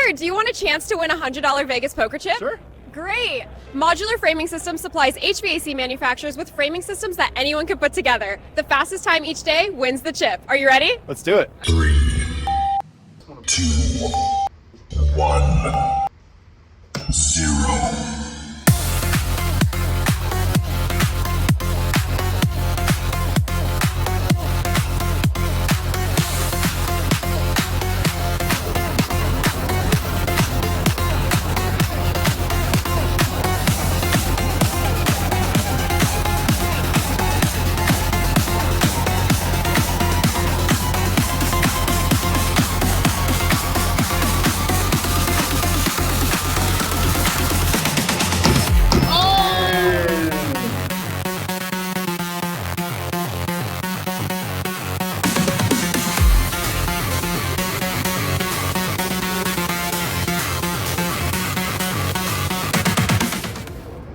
Sure, do you want a chance to win a $100 Vegas poker chip? Sure. Great! Modular Framing Systems supplies HVAC manufacturers with framing systems that anyone can put together. The fastest time each day wins the chip. Are you ready? Let's do it. 3, 2,